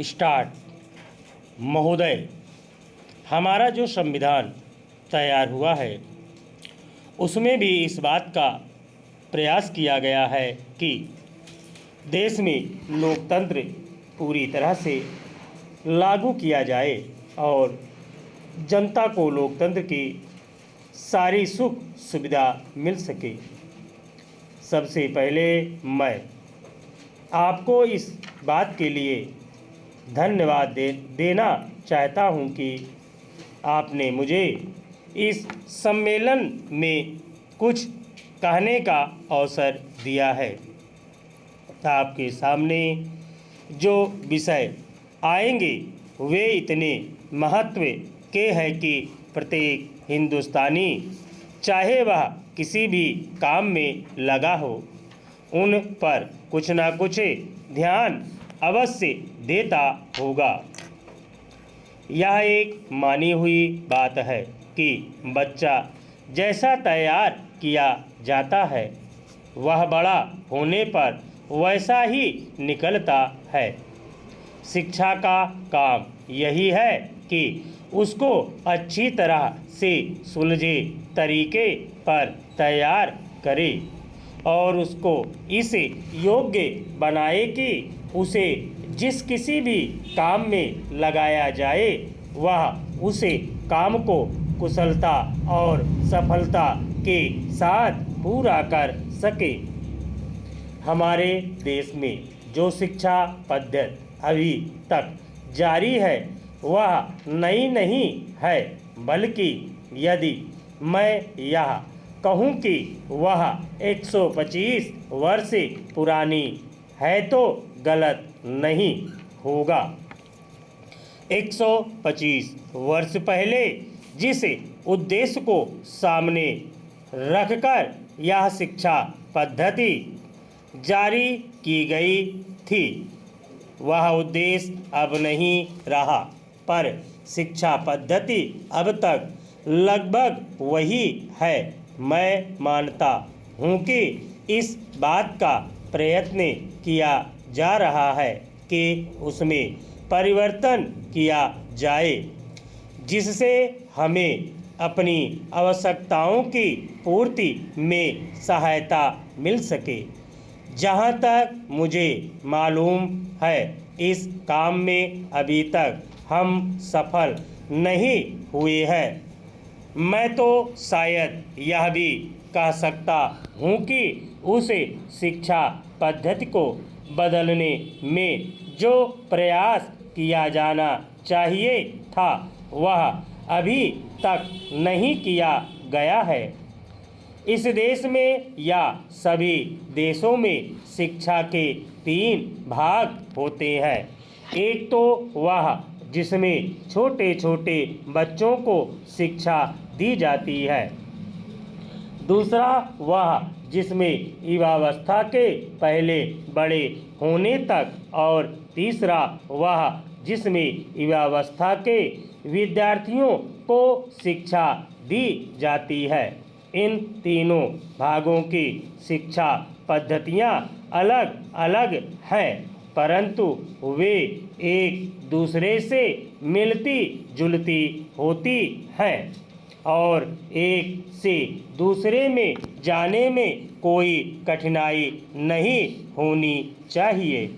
Start. महोदय, हमारा जो संविधान तैयार हुआ है उसमें भी इस बात का प्रयास किया गया है कि देश में लोकतंत्र पूरी तरह से लागू किया जाए और जनता को लोकतंत्र की सारी सुख सुविधा मिल सके। सबसे पहले मैं आपको इस बात के लिए धन्यवाद देना चाहता हूं कि आपने मुझे इस सम्मेलन में कुछ कहने का अवसर दिया है। आपके सामने जो विषय आएंगे वे इतने महत्व के हैं कि प्रत्येक हिंदुस्तानी, चाहे वह किसी भी काम में लगा हो, उन पर कुछ ना कुछ ध्यान अवश्य देता होगा। यह एक मानी हुई बात है कि बच्चा जैसा तैयार किया जाता है वह बड़ा होने पर वैसा ही निकलता है। शिक्षा का काम यही है कि उसको अच्छी तरह से सुलझे तरीके पर तैयार करे और उसको इस योग्य बनाए कि उसे जिस किसी भी काम में लगाया जाए वह उसे काम को कुशलता और सफलता के साथ पूरा कर सके। हमारे देश में जो शिक्षा पद्धति अभी तक जारी है वह नई नहीं है, बल्कि यदि मैं यह कहूँ कि वह 125 वर्ष पुरानी है तो गलत नहीं होगा। 125 वर्ष पहले जिस उद्देश्य को सामने रखकर यह शिक्षा पद्धति जारी की गई थी वह उद्देश्य अब नहीं रहा, पर शिक्षा पद्धति अब तक लगभग वही है। मैं मानता हूँ कि इस बात का प्रयत्न किया जा रहा है कि उसमें परिवर्तन किया जाए जिससे हमें अपनी आवश्यकताओं की पूर्ति में सहायता मिल सके। जहाँ तक मुझे मालूम है इस काम में अभी तक हम सफल नहीं हुए हैं। मैं तो शायद यह भी कह सकता हूँ कि उस शिक्षा पद्धति को बदलने में जो प्रयास किया जाना चाहिए था वह अभी तक नहीं किया गया है। इस देश में या सभी देशों में शिक्षा के 3 भाग होते हैं। एक तो वह जिसमें छोटे छोटे बच्चों को शिक्षा दी जाती है, दूसरा वह जिसमें युवावस्था के पहले बड़े होने तक, और तीसरा वह जिसमें युवावस्था के विद्यार्थियों को शिक्षा दी जाती है। इन तीनों भागों की शिक्षा पद्धतियाँ अलग अलग हैं, परंतु वे एक दूसरे से मिलती जुलती होती हैं और एक से दूसरे में जाने में कोई कठिनाई नहीं होनी चाहिए।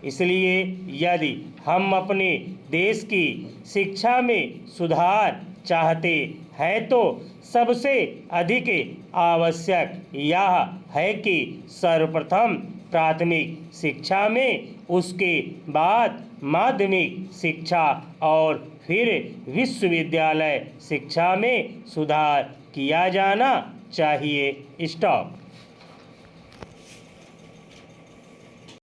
इसलिए यदि हम अपने देश की शिक्षा में सुधार चाहते हैं तो सबसे अधिक आवश्यक यह है कि सर्वप्रथम प्राथमिक शिक्षा में, उसके बाद माध्यमिक शिक्षा और फिर विश्वविद्यालय शिक्षा में सुधार किया जाना चाहिए। स्टॉप।